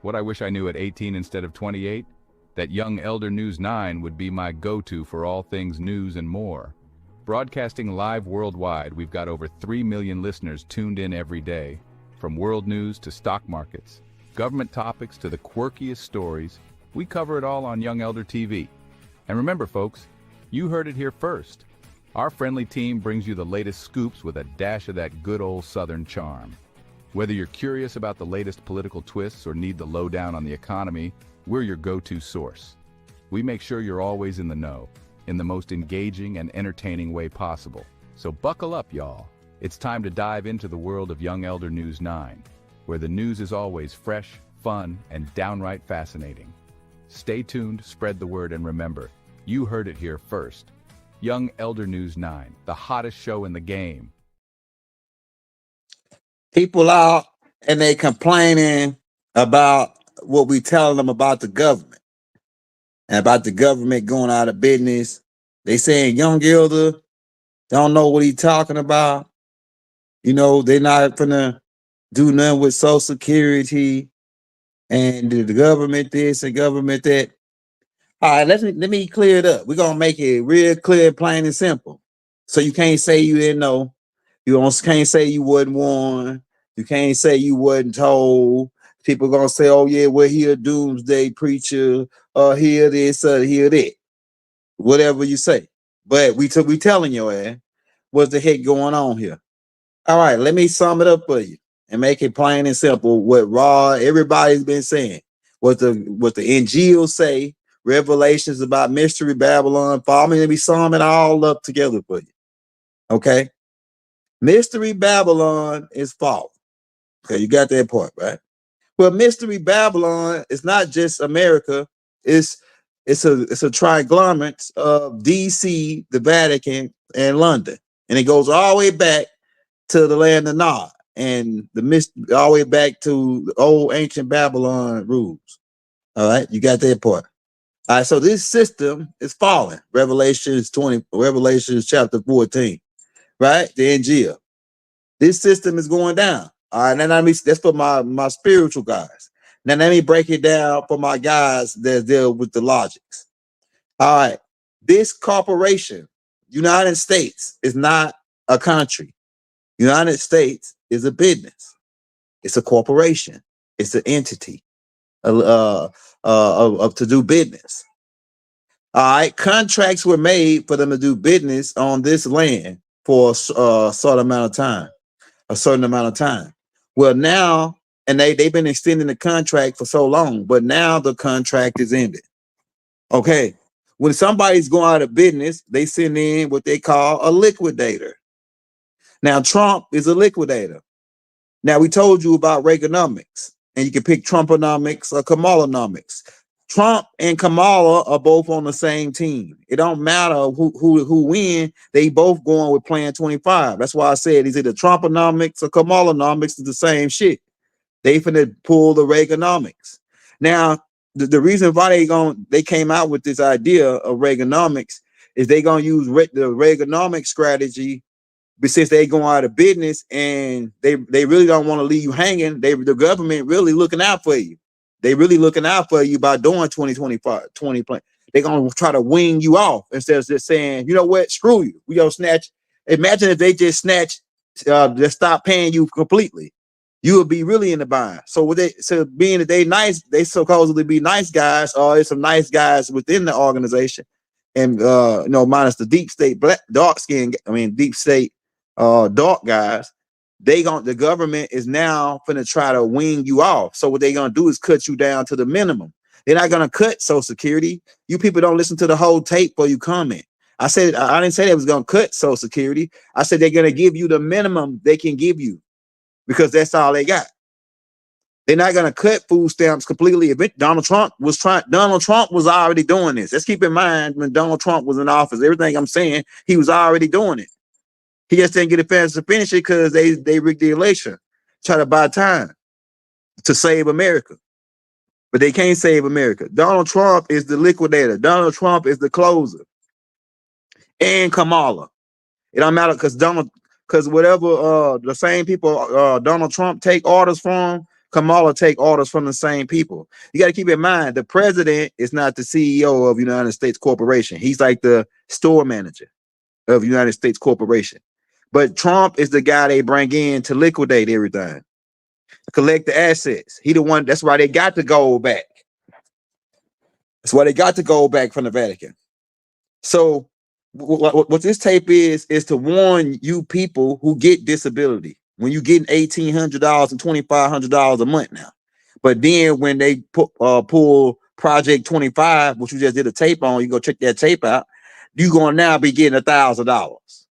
What I wish I knew at 18 instead of 28? That Young Elder News 9 would be my go-to for all things news and more. Broadcasting live worldwide, we've got over 3 million listeners tuned in every day. From world news to stock markets, government topics to the quirkiest stories, we cover it all on Young Elder TV. And remember, folks, you heard it here first. Our friendly team brings you the latest scoops with a dash of that good old Southern charm. Whether you're curious about the latest political twists or need the lowdown on the economy, we're your go-to source. We make sure you're always in the know, in the most engaging and entertaining way possible. So buckle up, y'all. It's time to dive into the world of Young Elder News 9, where the news is always fresh, fun, and downright fascinating. Stay tuned, spread the word, and remember, you heard it here first. Young Elder News 9, the hottest show in the game. People out and they complaining about what we telling them about the government and about the government going out of business. They saying Young Elder don't know what he talking about. You know, they're not gonna do nothing with Social Security and the government this and government that. All right, let me clear it up. We're gonna make it real clear, plain and simple. So you can't say you didn't know. Can't say you wasn't warned. You can't say you wasn't told. People gonna say, "Oh yeah, we're here, doomsday preacher, here this, here that," whatever you say. But we telling your ass what the heck going on here. All right, let me sum it up for you and make it plain and simple. What everybody's been saying, what the NGL say, revelations about mystery Babylon. Let me sum it all up together for you. Okay. Mystery Babylon is false. Okay, you got that part, right? Well, Mystery Babylon is not just America. It's a triglomerate of DC, the Vatican, and London. And it goes all the way back to the land of Nod and all the way back to the old ancient Babylon rules. All right, you got that part. All right, so this system is falling. Revelations chapter 14, right? The NGL. This system is going down. All right, now that's for my spiritual guys. Now let me break it down for my guys that deal with the logics. All right, this corporation, United States, is not a country. United States is a business. It's a corporation. It's an entity to do business. All right, contracts were made for them to do business on this land for a certain amount of time. Well, now, and they've been extending the contract for so long, but now the contract is ended. Okay, when somebody's going out of business, they send in what they call a liquidator. Now, Trump is a liquidator. Now, we told you about Reaganomics, and you can pick Trumponomics or KAMALANOMICS. Trump and Kamala are both on the same team. It don't matter who win. They both going with Plan 25. That's why I said is either Trumponomics or KAMALANOMICS is the same shit. They finna pull the Reaganomics. Now, the reason why they came out with this idea of Reaganomics is they gonna use the Reaganomics strategy. But since they going out of business and they really don't want to leave you hanging, the government really looking out for you. They really looking out for you by doing 2025, 20 plan. They're gonna try to wing you off instead of just saying, you know what, screw you. We gonna snatch. Imagine if they just just stop paying you completely. You would be really in the bind. So being that they nice, they supposedly be nice guys, or there's some nice guys within the organization, and minus the deep state dark state dark guys. The government is now gonna try to wing you off. So what they're gonna do is cut you down to the minimum. They're not gonna cut Social Security. You people don't listen to the whole tape before you comment. I didn't say they was gonna cut Social Security. I said they're gonna give you the minimum they can give you because that's all they got. They're not gonna cut food stamps completely. Donald Trump was already doing this. Let's keep in mind when Donald Trump was in office, everything I'm saying, he was already doing it. He just didn't get it fast to finish it because they rigged the election, try to buy time to save America. But they can't save America. Donald Trump is the liquidator. Donald Trump is the closer. And Kamala. It don't matter because whatever the same people Donald Trump take orders from Kamala take orders from the same people. You got to keep in mind, the president is not the CEO of United States Corporation. He's like the store manager of United States Corporation. But Trump is the guy they bring in to liquidate everything, collect the assets. He the one. That's why they got the gold back. That's why they got the gold back from the Vatican. So what this tape is to warn you people who get disability. When you getting $1,800 and $2,500 a month now, but then when they pull Project 25, which you just did a tape on, you go check that tape out. You gonna now be getting $1,000.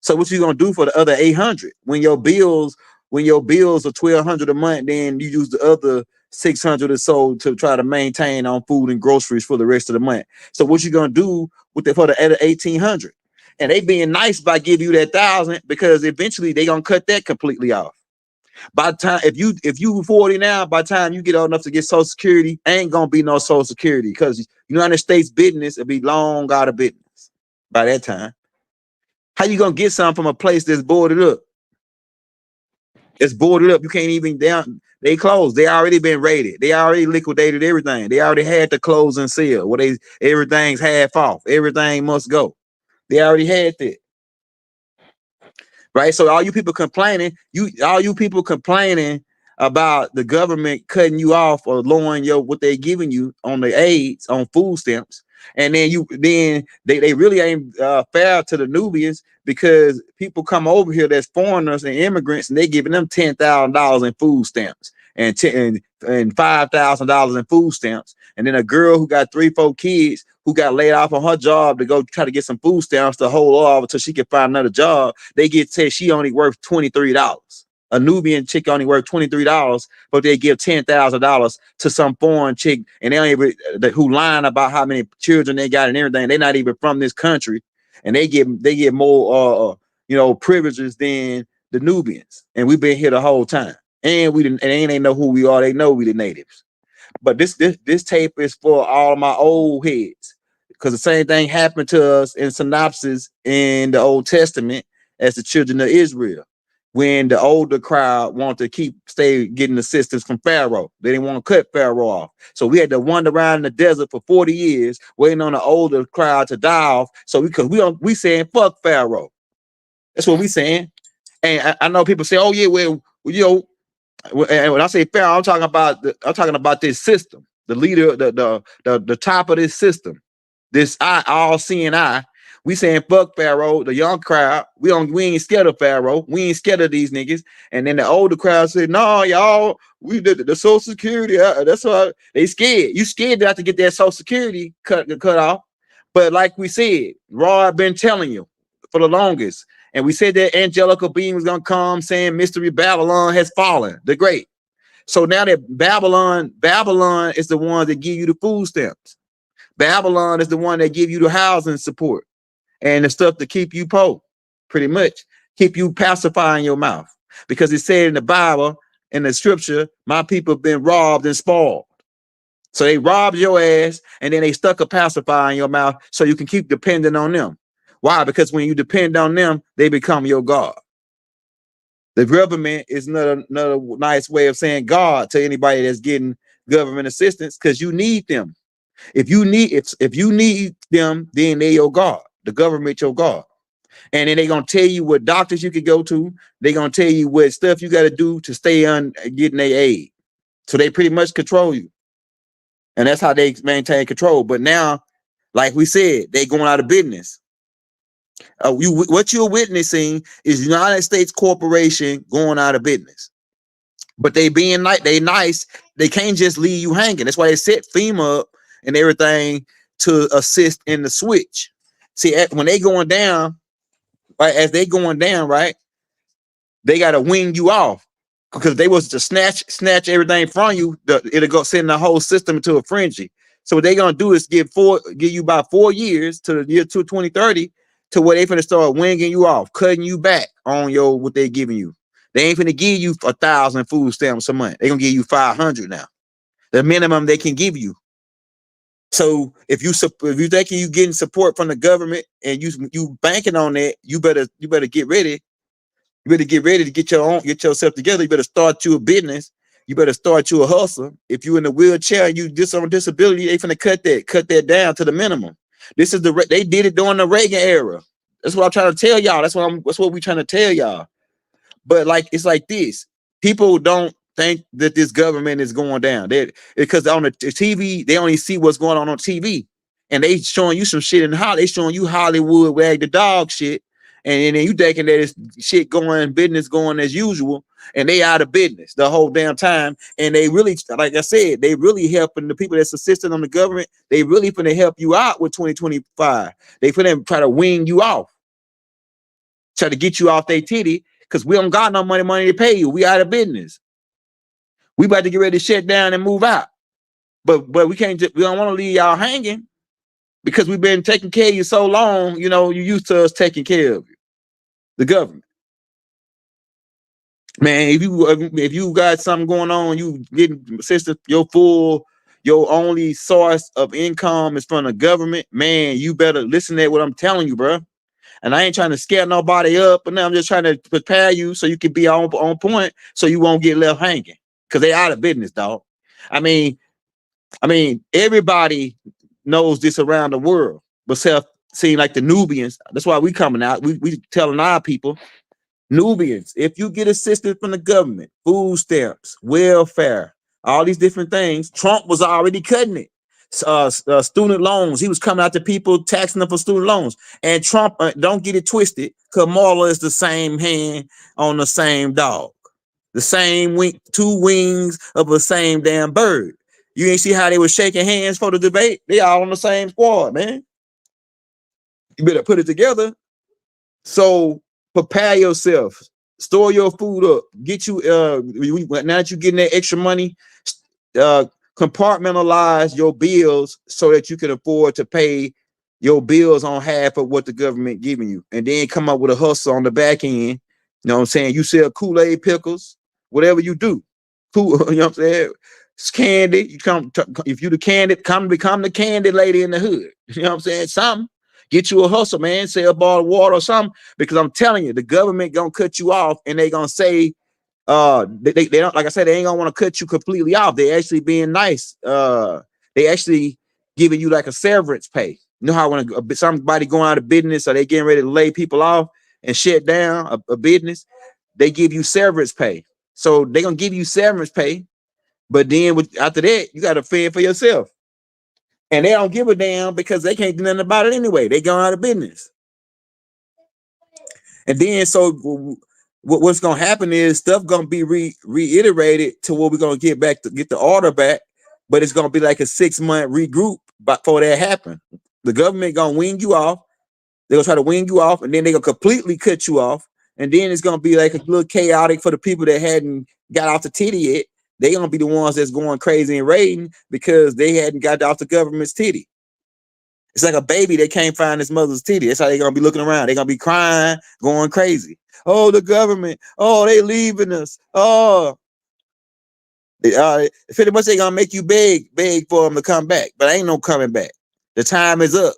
So what you gonna do for the other 800 when your bills are $1,200 a month? Then you use the other 600 or so to try to maintain on food and groceries for the rest of the month. So what you gonna do with for the other 1,800? And they being nice by giving you that 1,000 because eventually they gonna cut that completely off. By the time if you 40 now, by the time you get old enough to get Social Security, ain't gonna be no Social Security because United States business will be long out of business by that time. How you gonna get something from a place that's boarded up? It's boarded up. You can't even down. They closed. They already been raided. They already liquidated everything. They already had to close and sell. Where everything's half off. Everything must go. They already had that. Right. So all you people complaining, about the government cutting you off or lowering what they're giving you on the aids on food stamps, and then they really ain't fair to the Nubians because people come over here that's foreigners and immigrants and they giving them $10,000 in food stamps and $5,000 in food stamps, and then a girl who got 3-4 kids who got laid off on her job to go try to get some food stamps to hold off until she can find another job. They get said she only worth $23. A Nubian chick only worth $23, but they give $10,000 to some foreign chick, and they don't even who lying about how many children they got and everything. They're not even from this country, and they get more privileges than the Nubians. And we've been here the whole time, and they know who we are. They know we the natives. But this tape is for all of my old heads, because the same thing happened to us in synopsis in the Old Testament as the children of Israel. When the older crowd wanted to stay getting assistance from Pharaoh, they didn't want to cut Pharaoh off. So we had to wander around in the desert for 40 years, waiting on the older crowd to die off. So we saying fuck Pharaoh. That's what we saying. And I know people say, oh yeah, well, and when I say Pharaoh, I'm talking about this system, the leader, the top of this system, this all seeing eye. We saying fuck Pharaoh, the young crowd. We ain't scared of Pharaoh. We ain't scared of these niggas. And then the older crowd said, no, y'all, we did the Social Security. That's why they scared. You scared to have to get that Social Security cut off. But like we said, Rod been telling you for the longest. And we said that angelical being was gonna come saying Mystery Babylon has fallen, the great. So now that Babylon is the one that give you the food stamps. Babylon is the one that give you the housing support and the stuff to keep you poor, pretty much keep you pacifying your mouth, because it said in the Bible, in the scripture, my people have been robbed and spoiled. So they robbed your ass and then they stuck a pacifier in your mouth so you can keep depending on them. Why? Because when you depend on them, they become your God. The government is another nice way of saying God to anybody that's getting government assistance, because you need them. If you need them, then they're your God. The government your God. And then they're gonna tell you what doctors you could go to. They're gonna tell you what stuff you got to do to stay on getting their aid. So they pretty much control you. And that's how they maintain control. But now, like we said, they going out of business. What you're witnessing is United States Corporation going out of business. But they being nice. They can't just leave you hanging. That's why they set FEMA up and everything to assist in the switch. See, when they going down, right, as they going down, right, they got to wing you off, because they was to snatch everything from you. It'll go send the whole system into a frenzy. So what they gonna do is give you about 4 years to the year 2030 to where they finna start winging you off, cutting you back on what they giving you. They ain't finna give you 1,000 food stamps a month. They gonna give you 500 now, the minimum they can give you. So if you thinking you getting support from the government and you banking on that, you better get ready. You better get ready to get yourself together. You better start your business, you better start you a hustle. If you in a wheelchair and you just on disability, they finna cut that down to the minimum. This is they did it during the Reagan era. That's what I'm trying to tell y'all. That's what we trying to tell y'all. But like it's like this. People don't think that this government is going down. Because on the TV, they only see what's going on TV. And they showing you some shit in Hollywood. They showing you Hollywood wag the dog shit. And then you thinking that it's shit going, business going as usual. And they out of business the whole damn time. And they really, like I said, they really helping the people that's assisting on the government. They really finna help you out with 2025. They finna try to wing you off. Try to get you off their titty. Because we don't got no money to pay you. We out of business. We about to get ready to shut down and move out. But we can't we don't want to leave y'all hanging because we've been taking care of you so long, you know, you used to us taking care of you. The government. Man, if you got something going on, you getting assistance, your only source of income is from the government, man, you better listen to what I'm telling you, bro. And I ain't trying to scare nobody up, but now I'm just trying to prepare you so you can be on point so you won't get left hanging. Because they out of business, dog. I mean, everybody knows this around the world, but seeing like the Nubians. That's why we coming out. We telling our people, Nubians, if you get assistance from the government, food stamps, welfare, all these different things, Trump was already cutting it. Student loans, he was coming out to people, taxing them for student loans. And Trump, don't get it twisted, Kamala is the same hand on the same dog. The same two wings of the same damn bird. You ain't see how they were shaking hands for the debate? They all on the same squad, man. You better put it together. So prepare yourself. Store your food up. Get you now that you're getting that extra money, compartmentalize your bills so that you can afford to pay your bills on half of what the government giving you, and then come up with a hustle on the back end. You know what I'm saying? You sell Kool-Aid pickles, whatever you do. Cool, you know what I'm saying? It's candy. You come if you the candy, become the candy lady in the hood. You know what I'm saying? Something. Get you a hustle, man. Sell a bottle of water or something. Because I'm telling you, the government gonna cut you off, and they gonna say, they don't, like I said, they ain't gonna want to cut you completely off. They actually being nice. They actually giving you like a severance pay. You know how when somebody going out of business or they getting ready to lay people off and shut down a business, they give you severance pay. So they gonna give you severance pay, but then after that, you gotta fend for yourself. And they don't give a damn because they can't do nothing about it anyway. They going out of business. And then so what's gonna happen is stuff gonna be reiterated to where we're gonna get the order back, but it's gonna be like a 6-month regroup before that happen. The government gonna wing you off. They're gonna try to wing you off, and then they're gonna completely cut you off. And then it's gonna be like a little chaotic for the people that hadn't got off the titty yet. They're gonna be the ones that's going crazy and raiding because they hadn't got off the government's titty. It's like a baby that can't find his mother's titty. That's how they're gonna be looking around. They're gonna be crying, going crazy. Oh, the government. Oh, they leaving us. Oh, pretty much they gonna make you beg for them to come back, but ain't no coming back. The time is up.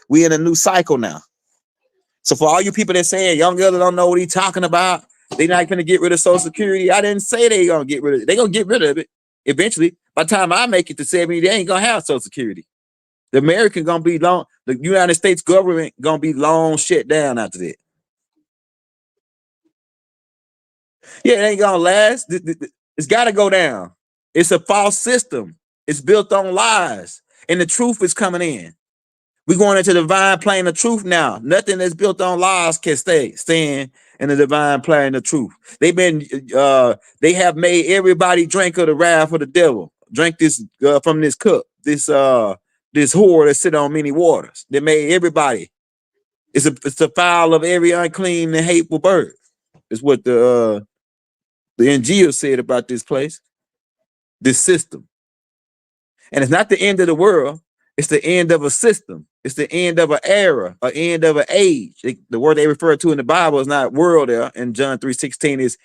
We in a new cycle now. So for all you people that saying young girls don't know what he's talking about, they not gonna get rid of Social Security. I didn't say they gonna get rid of it. They gonna get rid of it eventually. By the time I make it to 70, they ain't gonna have Social Security. The American gonna be long. The United States government gonna be long shut down after that. Yeah, it ain't gonna last. It's got to go down. It's a false system. It's built on lies, and the truth is coming in. We're going into the divine plane of truth now. Nothing that's built on lies can stand in the divine plane of truth. They have made everybody drink of the wrath of the devil. Drink this from this cup. This whore that sit on many waters. They made everybody. It's the foul of every unclean and hateful bird. Is what the NGO said about this place, this system. And it's not the end of the world. It's the end of a system. It's the end of an era, an end of an age. The word they refer to in the Bible is not world there. In John 3:16 is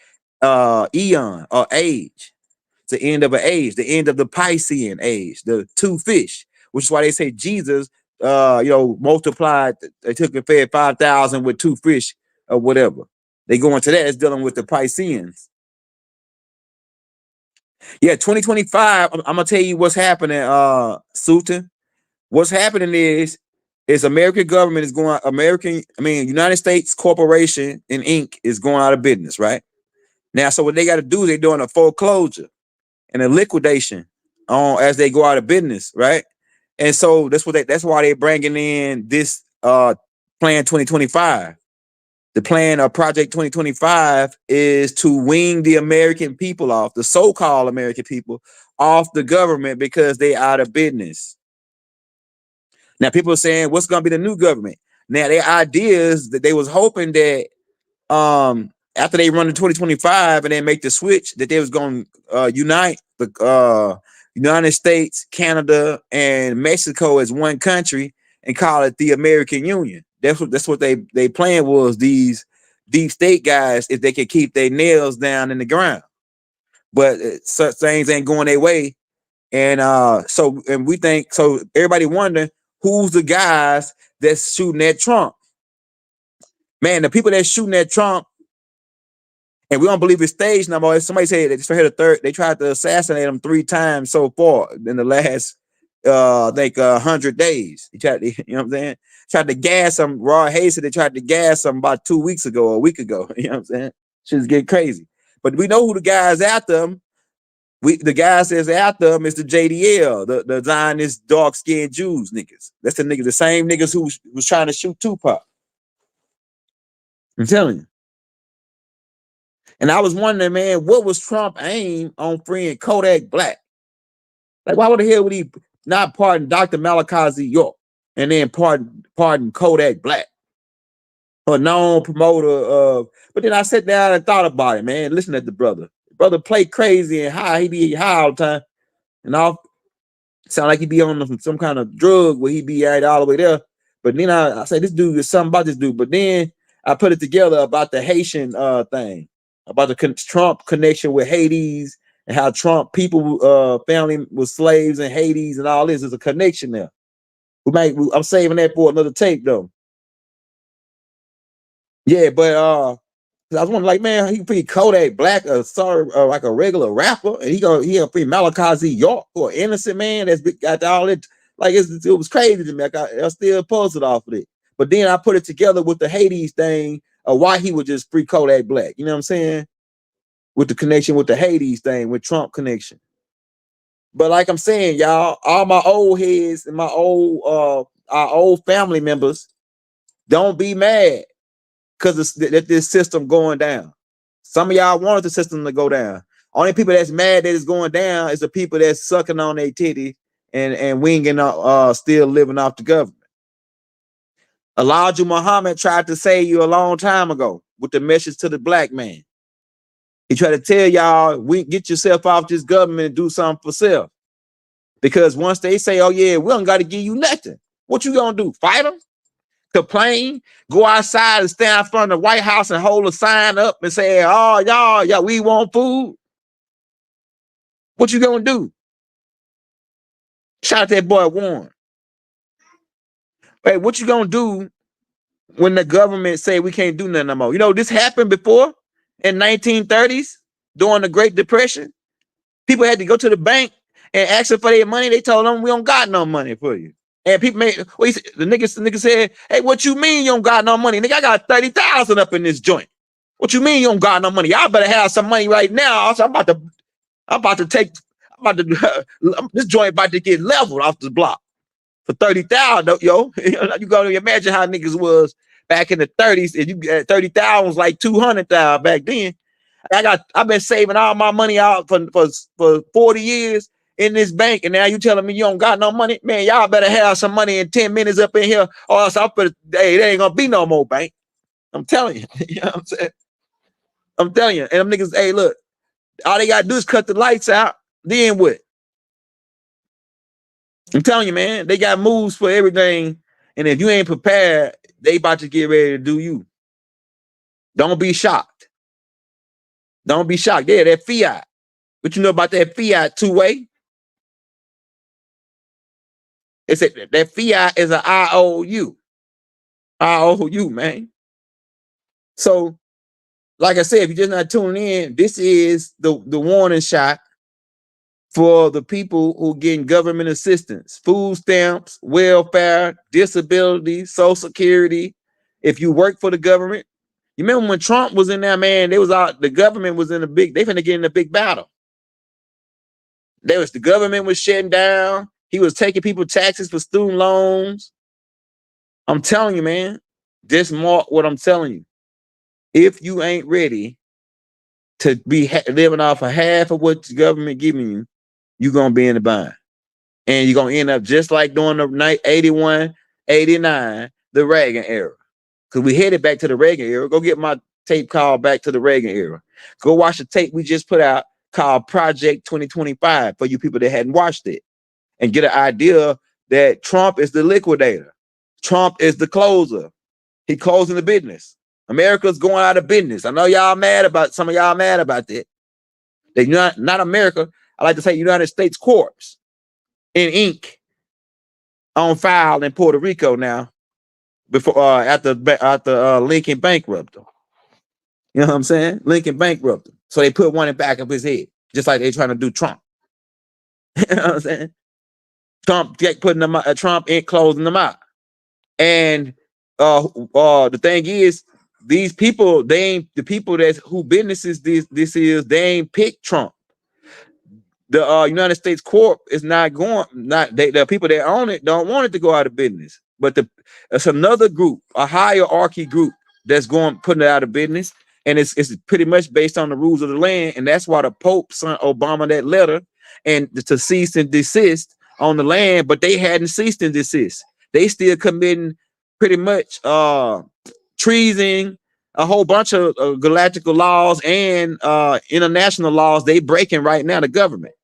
eon or age. It's the end of an age, the end of the Piscean age, the two fish, which is why they say Jesus, multiplied. They took and fed 5,000 with 2 fish or whatever. They go into that. It's dealing with the Pisceans. Yeah, 2025. I'm gonna tell you what's happening, Sultan. What's happening is American government is going United States Corporation and Inc. is going out of business, right? Now, so what they got to do, they're doing a foreclosure and a liquidation on as they go out of business, right? And so that's why they're bringing in this plan 2025. The plan of Project 2025 is to wean the American people off, the so-called American people, off the government because they out of business. Now, people are saying, what's going to be the new government? Now, their ideas that they was hoping that after they run to 2025 and then make the switch, that they was going to unite the United States, Canada, and Mexico as one country and call it the American Union. That's what they plan was, these deep state guys, if they could keep their nails down in the ground. But such things ain't going their way. And we think so. Everybody wondering who's the guys that's shooting at Trump. Man, the people that's shooting at Trump, and we don't believe it's staged no more. Somebody said they tried to assassinate him 3 times so far in the last 100 days. He tried to, you know what I'm saying? Tried to gas him. Raw Hayes said they tried to gas him about 2 weeks ago or a week ago. You know what I'm saying? Shit's getting crazy. But we know who the guys after him. The guy says after him is the JDL, the Zionist dark-skinned Jews niggas. That's the niggas, the same niggas who was trying to shoot Tupac. I'm telling you. And I was wondering, man, what was Trump aim on freeing Kodak Black? Like, why the hell would he not pardon Dr. Malachi Z York and then pardon Kodak Black? A known promoter of, but then I sat down and thought about it, man. Listen at the brother. The brother play crazy and high. He be high all the time. And all sound like he be on some kind of drug where he be all the way there. But then I say this dude is something about this dude. But then I put it together about the Haitian thing, about the Trump connection with Hades and how Trump people family was slaves in Hades and all this. Is a connection there. I'm saving that for another tape though. Yeah, but I was wondering, like, man, he pretty Kodak Black, like a regular rapper, and he gonna pretty Malachi Z York, or an innocent man that's got all it. Like, it was crazy to me. Like, I still puzzled off of it. But then I put it together with the Hades thing, why he was just free Kodak Black. You know what I'm saying? With the connection with the Hades thing, with Trump connection. But like I'm saying, y'all, all my old heads and our old family members, don't be mad because this system going down. Some of y'all wanted the system to go down. Only people that's mad that it's going down is the people that's sucking on their titty and winging still living off the government. Elijah Muhammad tried to save you a long time ago with the message to the black man. He tried to tell y'all, get yourself off this government and do something for self. Because once they say, oh yeah, we don't got to give you nothing, what you gonna do? Fight them? Complain? Go outside and stand in front of the White House and hold a sign up and say, oh, y'all, we want food? What you gonna do? Shout out that boy Warren. Hey, what you gonna do when the government say we can't do nothing no more? You know, this happened before in 1930s during the Great Depression. People had to go to the bank and ask them for their money. They told them, we don't got no money for you. And people the nigga said, hey, what you mean you don't got no money? Nigga, I got 30,000 up in this joint. What you mean you don't got no money? Y'all better have some money right now. So this joint about to get leveled off the block for 30,000, yo. You gotta imagine how niggas was back in the 30s. And you 30,000 was like 200,000 back then. I've been saving all my money out for 40 years in this bank, and now you telling me you don't got no money? Man, y'all better have some money in 10 minutes up in here, or else there ain't gonna be no more bank. I'm telling you. You know what I'm saying? I'm telling you. And them niggas, hey, look, all they gotta do is cut the lights out. Then what? I'm telling you, man, they got moves for everything. And if you ain't prepared, they about to get ready to do you. Don't be shocked. Don't be shocked. Yeah, that fiat. What you know about that fiat two-way? It's that fiat is an IOU. IOU, man. So, like I said, if you're just not tuning in, this is the warning shot for the people who getting government assistance, food stamps, welfare, disability, Social Security. If you work for the government, you remember when Trump was in there, man, they was out, the government was in a big, they finna get in a big battle. The government was shutting down. He was taking people taxes for student loans. I'm telling you, man, just mark what I'm telling you. If you ain't ready to be living off of half of what the government giving you, you're going to be in the bind. And you're going to end up just like during the 81, 89, the Reagan era. Because we headed back to the Reagan era. Go get my tape called Back to the Reagan Era. Go watch the tape we just put out called Project 2025 for you people that hadn't watched it. And get an idea that Trump is the liquidator. Trump is the closer. He closing the business. America's going out of business. I know y'all mad about, some of y'all mad about that. They not America. I like to say United States Corp in ink on file in Puerto Rico now. Before after Lincoln bankrupted them. You know what I'm saying? Lincoln bankrupted him. So they put one in back of his head, just like they're trying to do Trump. You know what I'm saying? Trump putting them Trump in closing them out. And the thing is, these people, they ain't the people that's who businesses this is, they ain't pick Trump. The United States Corp is not going, the people that own it don't want it to go out of business. But it's another group, a hierarchy group that's going putting it out of business. And it's pretty much based on the rules of the land. And that's why the Pope sent Obama that letter and to cease and desist on the land, but they hadn't ceased and desist. They still committing pretty much treason, a whole bunch of galactical laws and international laws they breaking right now, the government.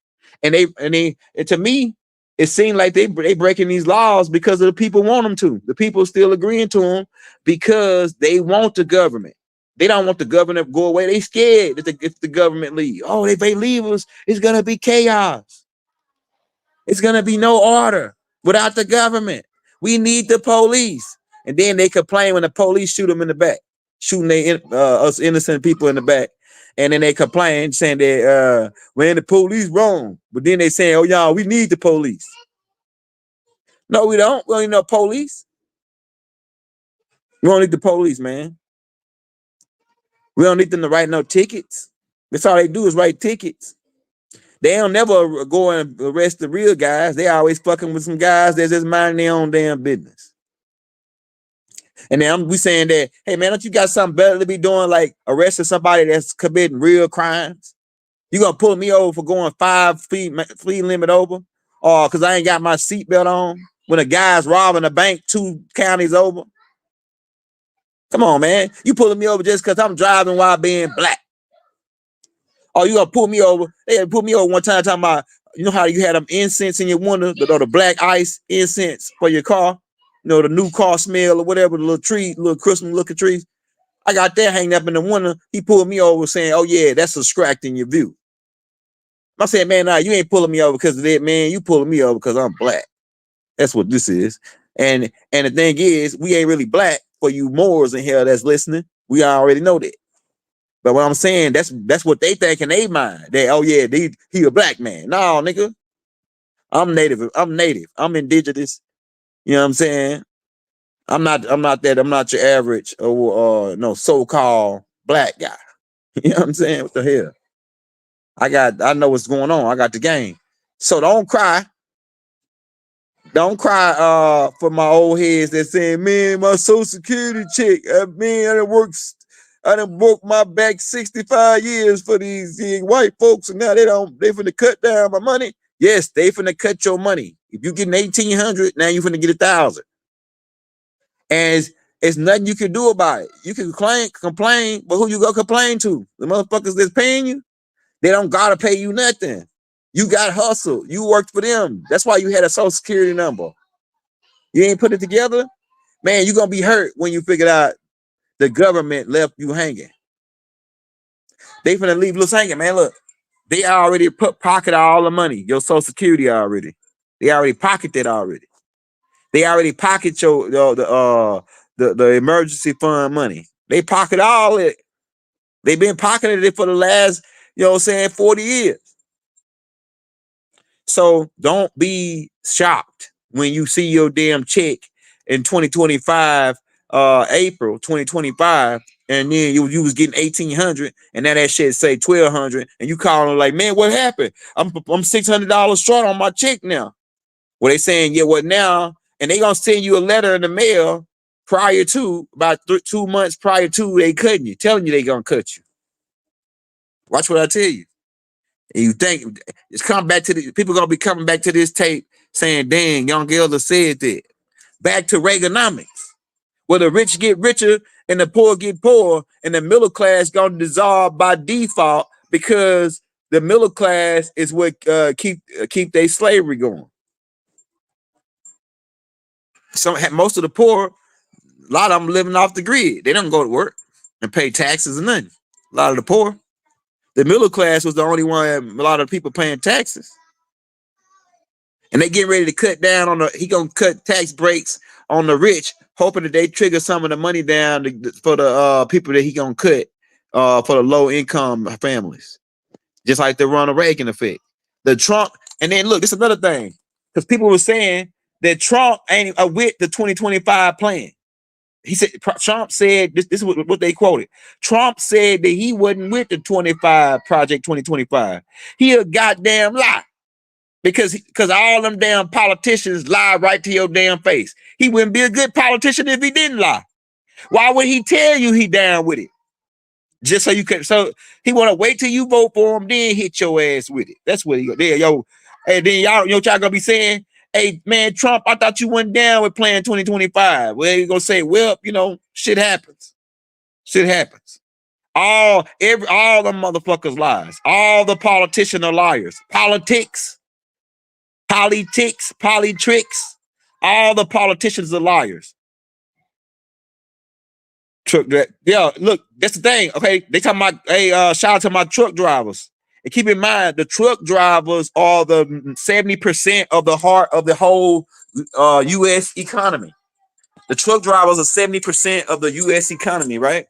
And to me, it seemed like they breaking these laws because of the people want them to. The people still agreeing to them because they want the government. They don't want the government to go away. They scared that if the government leave. Oh, if they leave us, it's gonna be chaos. It's gonna be no order without the government. We need the police. And then they complain when the police shoot them in the back, shooting us innocent people in the back. And then they complain saying that when the police wrong. But then they saying, oh, y'all, we need the police. No, we don't. We don't need no police. We don't need the police, man. We don't need them to write no tickets. That's all they do is write tickets. They don't never go and arrest the real guys. They always fucking with some guys that's just minding their own damn business. And then we saying that, hey, man, don't you got something better to be doing, like arresting somebody that's committing real crimes? You gonna pull me over for going 5 speed limit over? Or because I ain't got my seatbelt on when a guy's robbing a bank 2 counties over? Come on, man. You pulling me over just because I'm driving while being black. Or you gonna pull me over? They pulled me over one time talking about, you know how you had them incense in your window, the black ice incense for your car? You know, the new car smell or whatever, the little tree, little Christmas looking trees. I got that hanging up in the window. He pulled me over saying, oh yeah, that's distracting your view. I said, man, nah, you ain't pulling me over because of that, man. You pulling me over because I'm black. That's what this is. And the thing is, we ain't really black for you Moors in here that's listening. We already know that. But what I'm saying, that's what they think in their mind. That, oh yeah, he a black man. No, nigga. I'm native. I'm indigenous. You know what I'm saying? I'm not your average or no so-called black guy. You know what I'm saying? What the hell? I know what's going on. I got the game. So don't cry. Don't cry for my old heads that saying, man, my Social Security check. Man, I done worked my back 65 years for these white folks, and now they finna cut down my money. Yes, they finna cut your money. If you getting 1,800, now you finna get 1,000. And it's nothing you can do about it. You can complain, but who you go complain to? The motherfuckers that's paying you? They don't gotta pay you nothing. You got hustle. You worked for them. That's why you had a Social Security number. You ain't put it together, man. You're gonna be hurt when you figure out the government left you hanging. They finna leave us hanging, man. Look, they already pocket all the money. Your Social Security already. They already pocket that already. They already pocket the emergency fund money. They pocket all it. They've been pocketing it for the last, 40 years. So don't be shocked when you see your damn check in 2025, April 2025, and then you was getting 1,800, and now that shit say 1,200, and you calling like, man, what happened? I'm $600 short on my check now. Well, they saying, yeah, what now? And they gonna send you a letter in the mail prior to, about 2 months prior to they cutting you, telling you they gonna cut you. Watch what I tell you. And you think it's come back to the people gonna be coming back to this tape saying, dang, Young Elder said that. Back to Reaganomics, where the rich get richer and the poor get poor, and the middle class gonna dissolve by default because the middle class is what keep their slavery going. Most of the poor, a lot of them living off the grid. They don't go to work and pay taxes or nothing. A lot of the poor. The middle class was the only one, a lot of people paying taxes. And they getting ready to cut down on he gonna cut tax breaks on the rich, hoping that they trigger some of the money down for the people that he gonna cut for the low income families. Just like the Ronald Reagan effect. The Trump, and then look, this is another thing. Because people were saying that Trump ain't with the 2025 plan. He said, Trump said, this is what they quoted. Trump said that he wasn't with the Project 2025. He a goddamn lie. Because all them damn politicians lie right to your damn face. He wouldn't be a good politician if he didn't lie. Why would he tell you he down with it? Just so you can, so he want to wait till you vote for him, then hit your ass with it. That's what he go there, yo. Hey, then y'all gonna be saying, hey man, Trump, I thought you went down with Plan 2025. Well, you gonna say, well, shit happens. Shit happens. All the motherfuckers lies. All the politicians are liars. Politics, politricks. All the politicians are liars. Yeah, look, that's the thing. Okay, they talking about, hey, shout out to my truck drivers. And keep in mind, the truck drivers are the 70% of the heart of the whole U.S. economy. The truck drivers are 70% of the U.S. economy, right?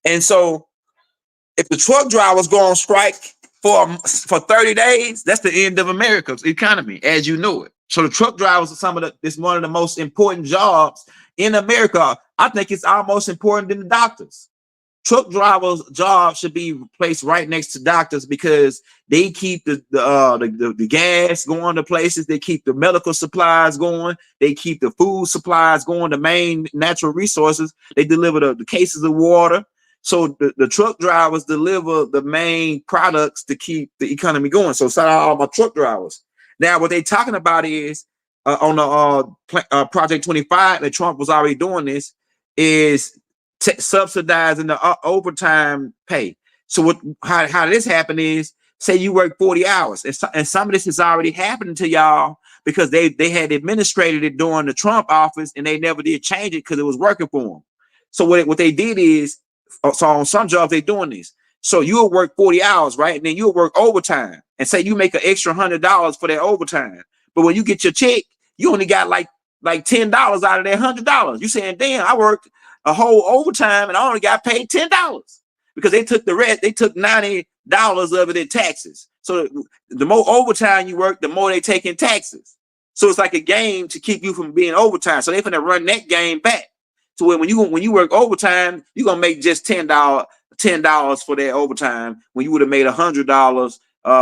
And so, if the truck drivers go on strike for 30 days, that's the end of America's economy, as you know it. So the truck drivers are it's one of the most important jobs in America. I think it's almost important than the doctors. Truck drivers' jobs should be placed right next to doctors because they keep the gas going to places. They keep the medical supplies going. They keep the food supplies going, the main natural resources. They deliver the cases of water. So the truck drivers deliver the main products to keep the economy going. So shout out all my truck drivers. Now, what they talking about is on the Project 25, that Trump was already doing this, is subsidizing the overtime pay. So how this happened is, say you work 40 hours, and some of this is already happening to y'all because they had administrated it during the Trump office and they never did change it because it was working for them. So what they did is, so on some jobs they're doing this. So you'll work 40 hours, right? And then you'll work overtime, and say you make an extra $100 for that overtime. But when you get your check, you only got like $10 out of that $100. You saying, damn, I worked a whole overtime and I only got paid $10 because they took the rest. They took $90 of it in taxes. So the more overtime you work, the more they take in taxes. So it's like a game to keep you from being overtime. So they're going to run that game back. So when you work overtime, you're gonna make just $10 for that overtime when you would have made $100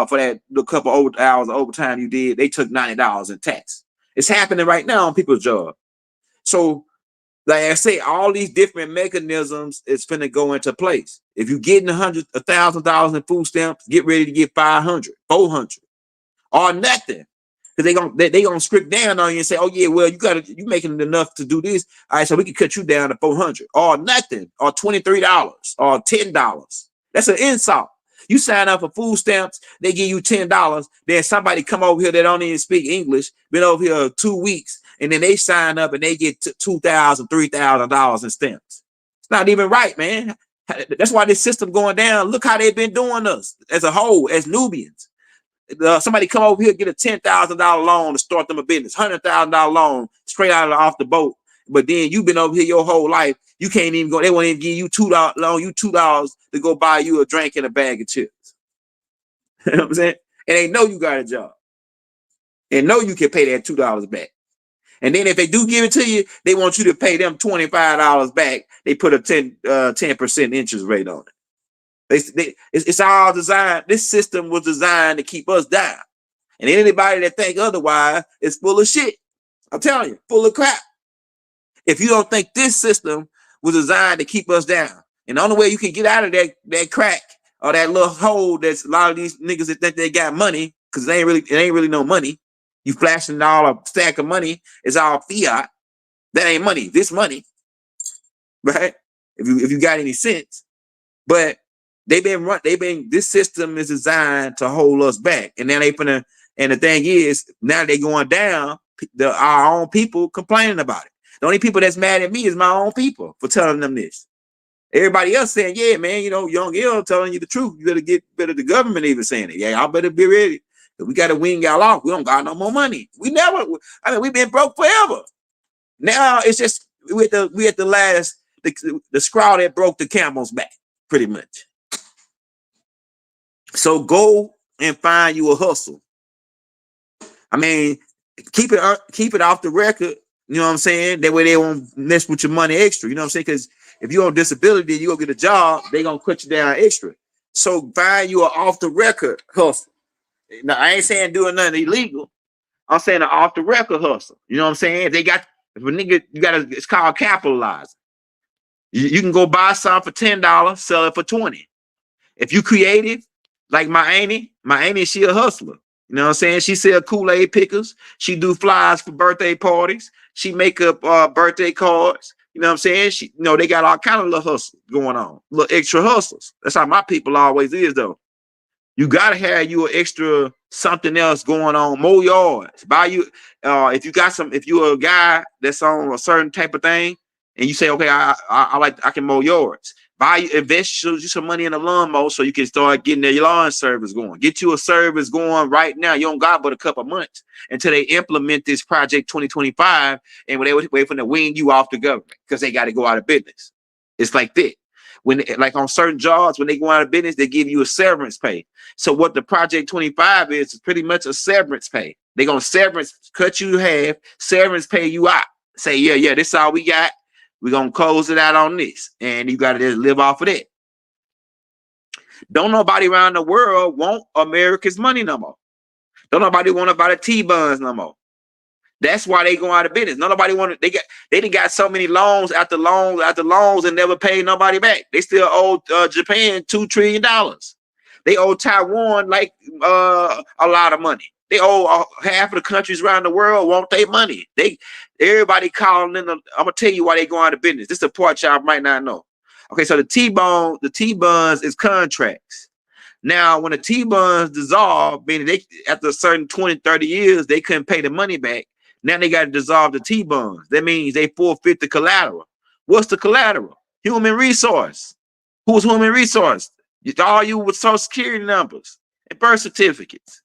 for that couple hours of overtime you did. They took $90 in tax. It's happening right now on people's job. So, like I say, all these different mechanisms is finna go into place. If you're getting $1,000 in food stamps, get ready to get 500, 400, or nothing. Because they gonna strip down on you and say, oh yeah, well, you making enough to do this. All right, so we can cut you down to 400 or nothing, or $23 or $10. That's an insult. You sign up for food stamps, they give you $10. Then somebody come over here that don't even speak English, been over here 2 weeks, and then they sign up and they get $2,000, $3,000 in stamps. It's not even right, man. That's why this system going down. Look how they've been doing us as a whole, as Nubians. Somebody come over here, get a $10,000 loan to start them a business, $100,000 loan straight off the boat. But then you've been over here your whole life. You can't even go. They won't even give you $2 to go buy you a drink and a bag of chips. You know what I'm saying? and they know you got a job and know you can pay that $2 back. And then if they do give it to you, they want you to pay them $25 back. They put a 10% interest rate on it. It's all designed. This system was designed to keep us down. And anybody that think otherwise is full of shit. I'm telling you, full of crap. If you don't think this system was designed to keep us down, and the only way you can get out of that crack or that little hole that's a lot of these niggas that think they got money, because it ain't really no money. You flashing all a stack of money, it's all fiat. That ain't money. This money, right? If you got any sense. But this system is designed to hold us back. And now and the thing is, now they going down, our own people complaining about it. The only people that's mad at me is my own people for telling them this. Everybody else saying, yeah, man, Young Ill telling you the truth. You better get better. The government even saying it. Yeah, y'all better be ready. We got to wing y'all off. We don't got no more money. We've been broke forever. Now it's just we at the last, the straw that broke the camel's back, pretty much. So go and find you a hustle. I mean, keep it off the record. You know what I'm saying? That way they won't mess with your money extra. You know what I'm saying? Because if you're on disability, you go get a job, they gonna cut you down extra. So find you an off the record hustle. Now, I ain't saying doing nothing illegal. I'm saying an off the record hustle. You know what I'm saying? If a nigga, it's called capitalizing. You can go buy something for $10, sell it for $20. If you creative, like my auntie, she a hustler. You know what I'm saying? She sell Kool-Aid pickers. She do flyers for birthday parties. She make up birthday cards. You know what I'm saying? They got all kind of little hustles going on, little extra hustles. That's how my people always is, though. You gotta have you an extra something else going on. Mow yards. Buy you if you're a guy that's on a certain type of thing, and you say, okay, I can mow yards. Invest you some money in a lawnmower so you can start getting your lawn service going. Get you a service going right now. You don't got but a couple months until they implement this project 2025, and when they wait for them to wean you off the government because they got to go out of business. It's like that. Like on certain jobs, when they go out of business, they give you a severance pay. So what the Project 25 is pretty much a severance pay. They're going to cut you half, severance pay you out. Say, yeah, this is all we got. We're going to close it out on this. And you got to just live off of that. Don't nobody around the world want America's money no more. Don't nobody want to buy the T-bonds no more. That's why they go out of business. Nobody wanted. They done got so many loans after loans and never paid nobody back. They still owe Japan $2 trillion. They owe Taiwan like a lot of money. They owe half of the countries around the world want their money. Everybody calling in. I'm gonna tell you why they go out of business. This is the part y'all might not know. Okay, so the T-bonds is contracts. Now, when the T-bonds dissolve, meaning after a certain 20, 30 years, they couldn't pay the money back. Now they got to dissolve the T-bonds. That means they forfeit the collateral. What's the collateral? Human resource. Who's human resource? All you with social security numbers and birth certificates.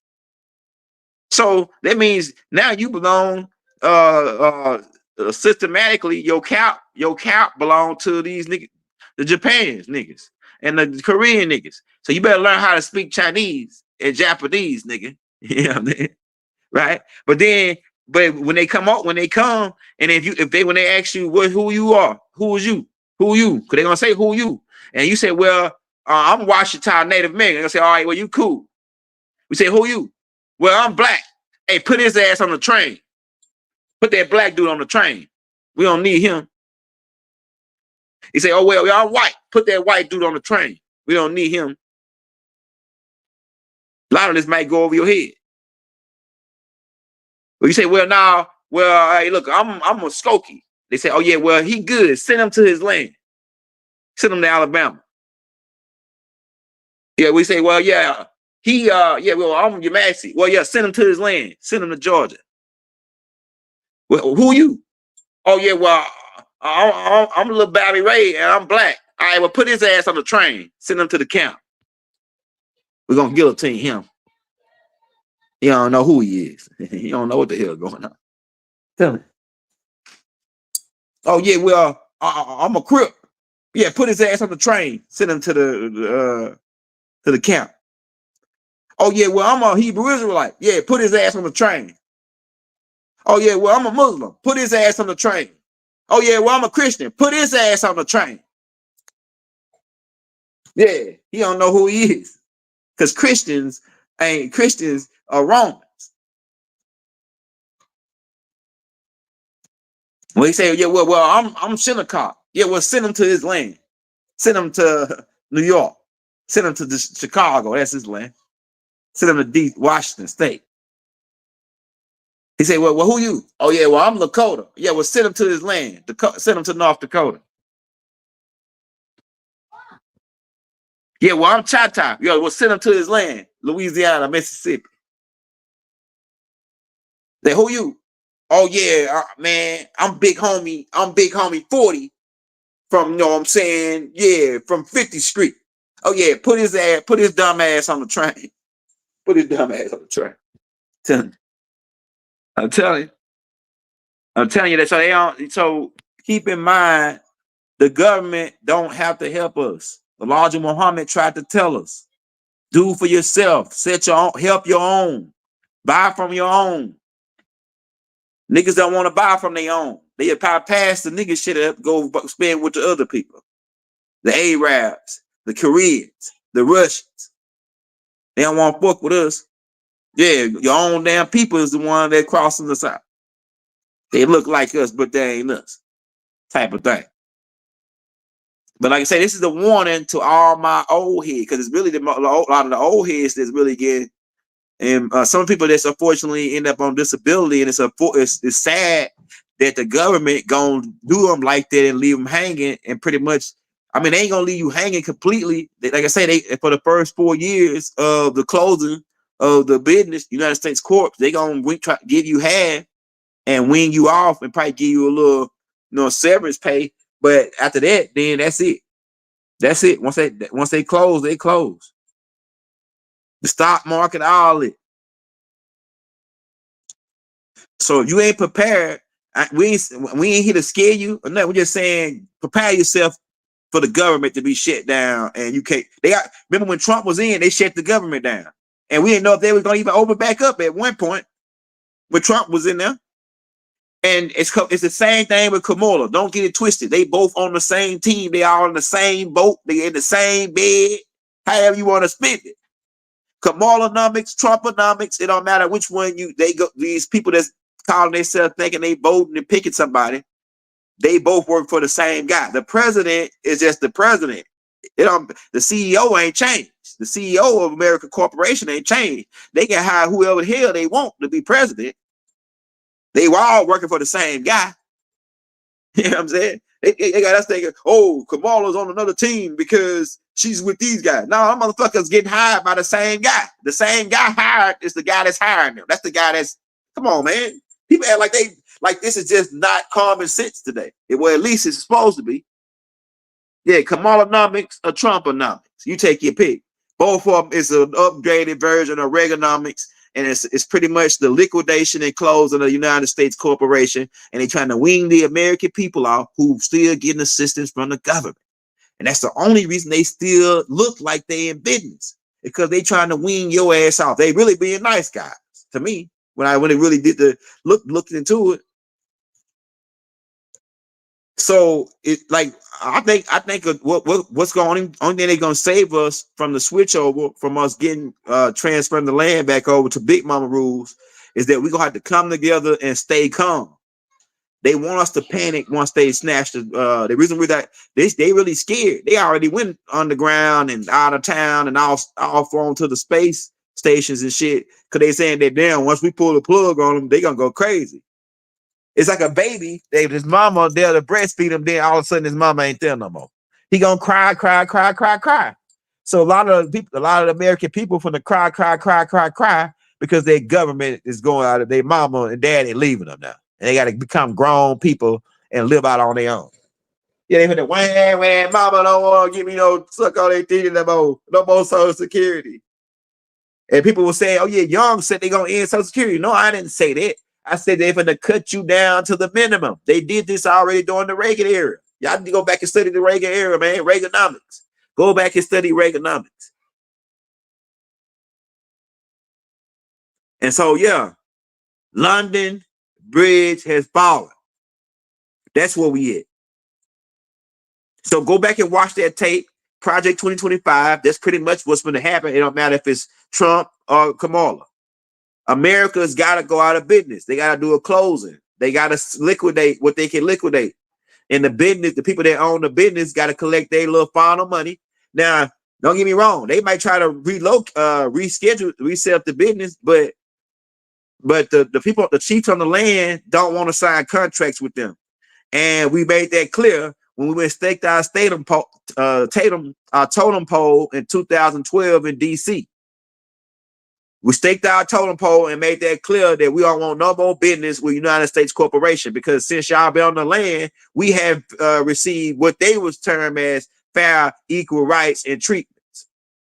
So that means now you belong systematically. Your cap belong to these niggas, the Japanese niggas and the Korean niggas. So you better learn how to speak Chinese and Japanese, nigga. You know what I mean? Right? But when they come, and when they ask you who you are, who is you? Who are you? Because they're gonna say who you. And you say, well, I'm Washington Native American. They're gonna say, all right, well, you cool. We say, who you? Well, I'm black. Hey, put his ass on the train. Put that black dude on the train. We don't need him. He say, oh, well, I'm white. Put that white dude on the train. We don't need him. A lot of this might go over your head. But you say, well, hey, look, I'm a Skokie. They say, oh, yeah, well, he good. Send him to his land. Send him to Alabama. Yeah, we say, well, yeah, I'm Yamasi. Well, yeah, send him to his land. Send him to Georgia. Well, who are you? Oh, yeah, well, I'm a little Barry Ray, and I'm black. All right, well, put his ass on the train. Send him to the camp. We're going to guillotine him. He don't know who he is. He don't know what the hell is going on. Tell me. Oh, yeah, well, I'm a Crip. Yeah, put his ass on the train. Send him to the camp. Oh yeah, well, I'm a Hebrew Israelite. Yeah, put his ass on the train. Oh yeah, well, I'm a Muslim. Put his ass on the train. Oh yeah, well, I'm a Christian. Put his ass on the train. Yeah, he don't know who he is. Because Christians are Romans. Well, he say, yeah, well, I'm Shinnecock. Yeah, well, send him to his land. Send him to New York. Send him to Chicago. That's his land. Send him to Washington State. He said, well, who you? Oh, yeah, well, I'm Lakota. Yeah, well, send him to his land. Send him to North Dakota. Yeah, well, I'm Choctaw. Yeah, well, send him to his land. Louisiana, Mississippi. They, who you? Oh, yeah, man, I'm big homie 40 from, you know what I'm saying? Yeah, from 50th Street. Oh, yeah, put his dumb ass on the train. Put his dumb ass on the train. I'm telling you that. So they don't. So keep in mind, the government don't have to help us. Elijah Muhammad tried to tell us, do for yourself, set your own, help your own, buy from your own. Niggas don't want to buy from their own. They pass the nigga shit up, go spend with the other people, the Arabs, the Koreans, the Russians. They don't want to fuck with us. Yeah, your own damn people is the one that crossing us out. They look like us, but they ain't us. Type of thing. But like I say, this is a warning to all my old heads, because it's really a lot of the old heads that's really getting, and some people that's unfortunately end up on disability, and it's sad that the government gonna do them like that and leave them hanging, and pretty much, I mean, they ain't gonna leave you hanging completely. Like I say, they for the first 4 years of the closing of the business, USA Corp, they gonna try to give you half and wing you off and probably give you a little, severance pay. But after that, then that's it. That's it. Once they close, they close. The stock market, all it. So if you ain't prepared, we ain't here to scare you or nothing. We're just saying prepare yourself for the government to be shut down. And you can't. Remember when Trump was in, they shut the government down, and we didn't know if they were going to even open back up at one point when Trump was in there. And it's the same thing with Kamala. Don't get it twisted. They both on the same team. They all in the same boat. They in the same bed. However you want to spend it. KAMALANOMICS, TRUMPONOMICS. It don't matter which one they go. These people that's calling themselves thinking they voting and picking somebody. They both work for the same guy. The president is just the president. The CEO ain't changed. The CEO of American Corporation ain't changed. They can hire whoever the hell they want to be president. They were all working for the same guy. You know what I'm saying? They got us thinking, oh, Kamala's on another team because she's with these guys. No, them motherfuckers getting hired by the same guy. The same guy hired is the guy that's hiring them. That's the guy that's, come on, man. People act like this is just not common sense today. Well, at least it's supposed to be. Yeah, KAMALANOMICS or TRUMPONOMICS. You take your pick. Both of them is an upgraded version of Reaganomics. And it's pretty much the liquidation and closing of the United States Corporation. And they're trying to wean the American people out who still getting assistance from the government. And that's the only reason they still look like they in business. Because they trying to wean your ass off. They really being nice guys to me. When they really did the looked into it. So it I think what's going on, only thing they're gonna save us from the switch over from us getting transferring the land back over to Big Mama rules is that we're gonna have to come together and stay calm. They want us to panic once they snatch the reason we're that they really scared. They already went underground and out of town and all flown to the space stations and shit because they saying that damn once we pull the plug on them, they gonna go crazy. It's like a baby. His mama there to breastfeed him. Then all of a sudden, his mama ain't there no more. He gonna cry. So a lot of the American people from the cry because their government is going out of their mama and daddy leaving them now, and they got to become grown people and live out on their own. Yeah, they put the when mama don't want to give me no suck all they teeth no more Social Security. And people will say, "Oh yeah, Young said they gonna end Social Security." No, I didn't say that. I said they're going to cut you down to the minimum. They did this already during the Reagan era. Y'all need to go back and study the Reagan era, man. Reaganomics. Go back and study Reaganomics. And so, yeah, London Bridge has fallen. That's where we at. So go back and watch that tape, Project 2025. That's pretty much what's going to happen. It don't matter if it's Trump or Kamala. America's got to go out of business. They got to do a closing. They got to liquidate what they can liquidate. And the business, the people that own the business got to collect their little final money. Now, don't get me wrong. They might try to reschedule, reset up the business, but the people, the chiefs on the land don't want to sign contracts with them. And we made that clear when we went staked our totem pole in 2012 in DC. We staked our totem pole and made that clear that we don't want no more business with United States Corporation, because since y'all been on the land, we have received what they was termed as fair, equal rights and treatments.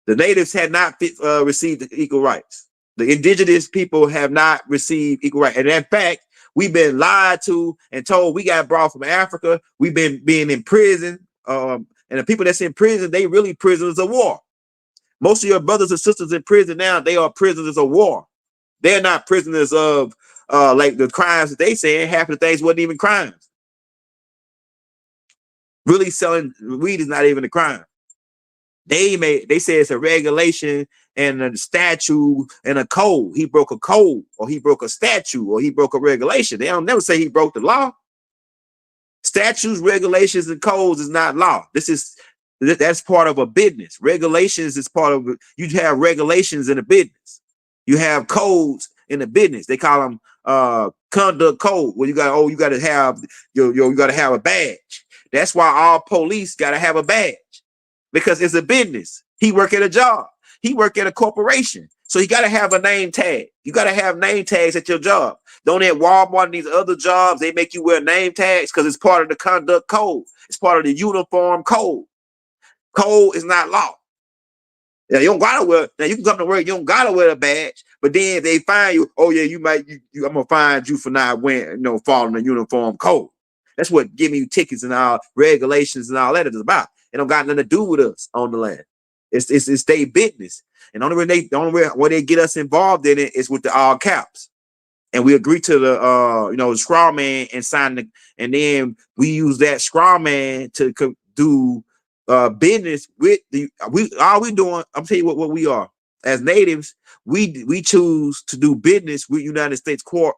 The natives had not received equal rights. The indigenous people have not received equal rights. And in fact, we've been lied to and told we got brought from Africa. We've been being in prison. And the people that's in prison, they really prisoners of war. Most of your brothers and sisters in prison now, they are prisoners of war. They're not prisoners of like the crimes that they saying. Half of the things wasn't even crimes. Really selling weed is not even a crime. They say it's a regulation and a statute and a code. He broke a code, or he broke a statute, or he broke a regulation. They don't never say he broke the law. Statutes, regulations, and codes is not law. That's part of a business. Regulations is part of, you have regulations in a business. You have codes in a business. They call them conduct code, where you got to have you got to have a badge. That's why all police got to have a badge, because it's a business. He work at a job. He work at a corporation. So you got to have a name tag. You got to have name tags at your job. Don't at Walmart and these other jobs, they make you wear name tags because it's part of the conduct code. It's part of the uniform code. Code is not law. Now, you don't gotta wear. Now you can come to work. You don't gotta wear a badge. But then if they find you, oh yeah, I'm gonna find you for not wearing, following the uniform code. That's what giving you tickets and all regulations and all that is about. It don't got nothing to do with us on the land. It's their business. And the only way they get us involved in it is with the all caps. And we agree to the straw man and sign and then we use that straw man to do business with all we doing. I'm telling you what we are as natives. We choose to do business with United States Corp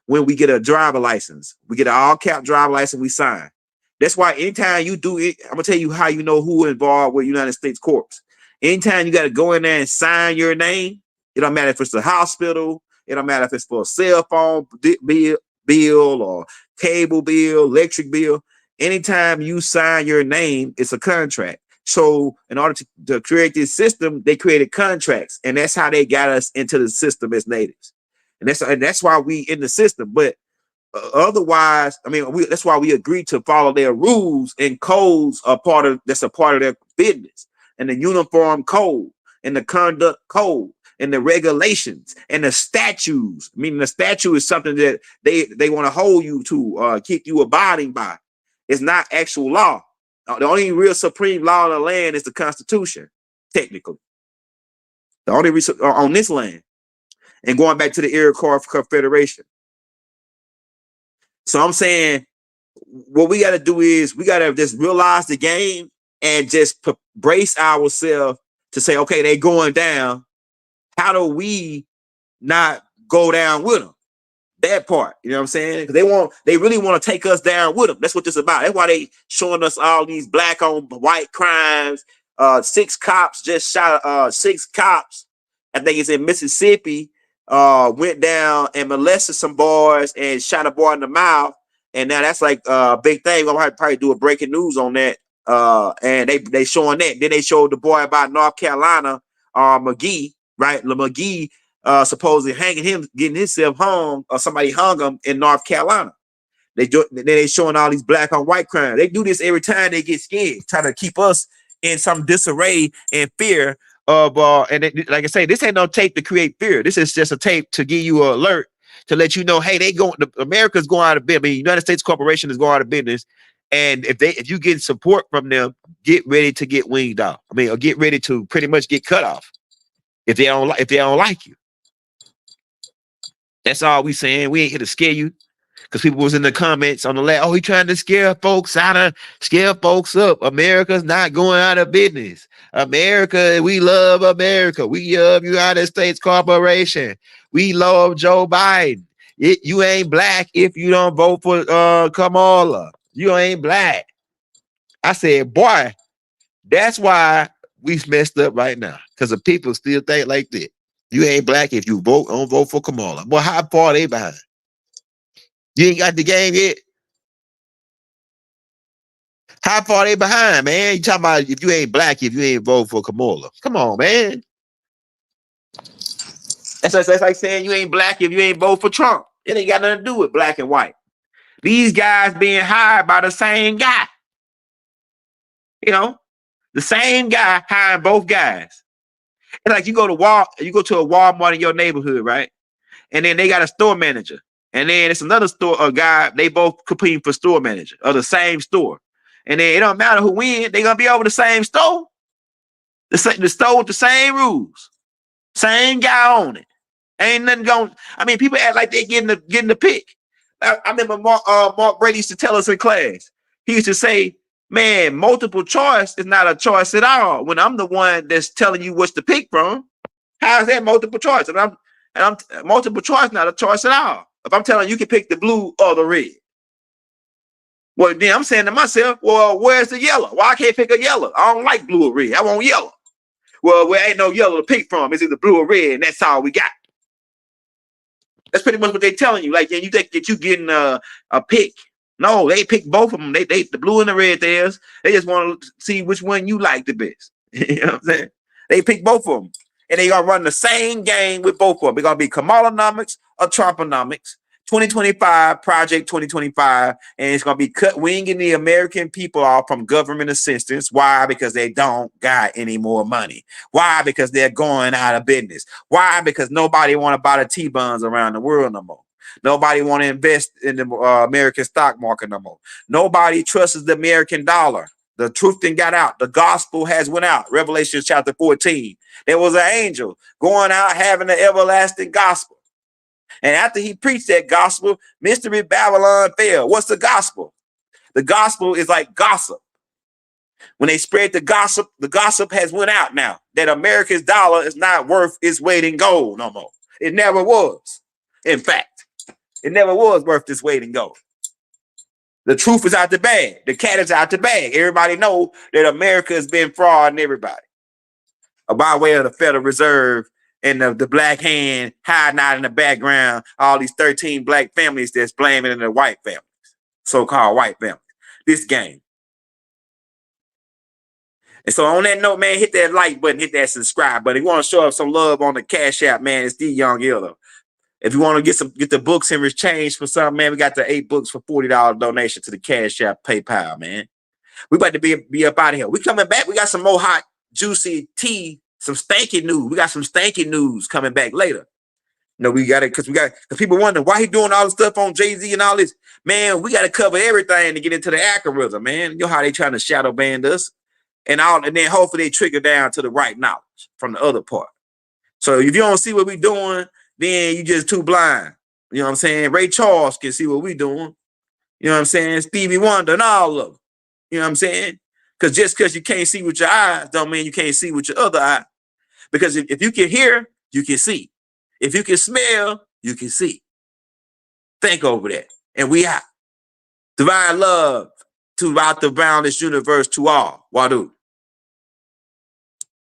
when we get a driver license. We get an all cap driver license. We sign. That's why anytime you do it, I'm gonna tell you how you know who involved with United States Corp. Anytime you got to go in there and sign your name, it don't matter if it's a hospital. It don't matter if it's for a cell phone bill or cable bill, electric bill. Anytime you sign your name, it's a contract. So in order to create this system, they created contracts, and that's how they got us into the system as natives. And that's why we in the system. But otherwise, that's why we agreed to follow their rules, and codes are that's a part of their business. And the uniform code and the conduct code and the regulations and the statutes. Meaning the statute is something that they want to hold you to, keep you abiding by. It's not actual law. The only real supreme law on the land is the Constitution, technically. The only on this land. And going back to the Iroquois Confederation. So I'm saying what we got to do is we got to just realize the game and just brace ourselves to say, okay, they going down. How do we not go down with them? That part, you know what I'm saying? Because they really want to take us down with them. That's what this is about. That's why they showing us all these black on white crimes. 6 cops just shot 6 cops. I think it's in Mississippi. Went down and molested some boys and shot a boy in the mouth. And now that's like a big thing. We'll probably do a breaking news on that. And they showing that. Then they showed the boy about North Carolina, McGee, right? McGee supposedly getting himself hung, or somebody hung him in North Carolina. They showing all these black on white crime. They do this every time they get scared, trying to keep us in some disarray and fear of like I say, this ain't no tape to create fear. This is just a tape to give you an alert to let you know, hey, America's going out of business. United States Corporation is going out of business. And if you get support from them, get ready to get winged off. Or get ready to pretty much get cut off if they don't like you. That's all we saying. We ain't here to scare you. Because people was in the comments on the left, oh, he trying to scare folks up. America's not going out of business. America, we love America. We love United States Corporation. We love Joe Biden. You ain't black if you don't vote for Kamala. You ain't black. I said, boy, that's why we messed up right now. Because the people still think like that. You ain't black if you don't vote for Kamala. Boy, how far are they behind? You ain't got the game yet. How far are they behind, man? You talking about if you ain't black, if you ain't vote for Kamala. Come on, man. That's like saying you ain't black if you ain't vote for Trump. It ain't got nothing to do with black and white. These guys being hired by the same guy. You know, the same guy hiring both guys. It's like you go to a Walmart in your neighborhood, right? And then they got a store manager. And then it's another store, a guy, they both competing for store manager of the same store. And then it don't matter who wins, they're gonna be over the same store. The store with the same rules, same guy on it. Ain't nothing going. I mean, people act like they getting the pick. I remember Mark Brady used to tell us in class. He used to say, "Man, multiple choice is not a choice at all. When I'm the one that's telling you what's to pick from, how is that multiple choice? And I'm multiple choice not a choice at all. If I'm telling you can pick the blue or the red." Well, then I'm saying to myself, well, where's the yellow? Why I can't pick a yellow? I don't like blue or red. I want yellow. Well, there ain't no yellow to pick from. It's either blue or red, and that's all we got. That's pretty much what they're telling you. Like, yeah, you think that you getting a pick. No, they pick both of them. They the blue and the red theirs. They just want to see which one you like the best. You know what I'm saying? They pick both of them. And they're gonna run the same game with both of them. It's gonna be KAMALANOMICS or TRUMPONOMICS. 2025, Project 2025, and it's going to be cut winging the American people off from government assistance. Why? Because they don't got any more money. Why? Because they're going out of business. Why? Because nobody want to buy the T-bonds around the world no more. Nobody want to invest in the American stock market no more. Nobody trusts the American dollar. The truth then got out. The gospel has went out. Revelation chapter 14. There was an angel going out having the everlasting gospel. And after he preached that gospel, Mystery Babylon fell. What's the gospel? The gospel is like gossip. When they spread the gossip has went out now. That America's dollar is not worth its weight in gold no more. It never was. In fact, it never was worth its weight in gold. The truth is out the bag. The cat is out the bag. Everybody know that America has been frauding everybody. By way of the Federal Reserve and the black hand hiding out in the background, all these 13 black families that's blaming in the white families, so-called white families. This game. And so on that note, man, hit that like button, hit that subscribe button. If you want to show up some love on the Cash App, man, it's the Young Elder. If you want to get the books in exchange for something, man, we got the 8 books for $40 donation to the Cash App PayPal, man. We about to be up out of here. We coming back. We got some more hot, juicy tea. Some stanky news. We got some stanky news coming back later. No, we got it because people wonder why he doing all the stuff on Jay-Z and all this. Man, we got to cover everything to get into the algorithm, man. You know how they trying to shadow ban us and then hopefully they trigger down to the right knowledge from the other part. So if you don't see what we doing, then you just too blind. You know what I'm saying? Ray Charles can see what we doing. You know what I'm saying? Stevie Wonder and all of them. You know what I'm saying? Because just because you can't see with your eyes don't mean you can't see with your other eye. Because if you can hear, you can see. If you can smell, you can see. Think over that. And we out. Divine love throughout the boundless universe to all. Wadu.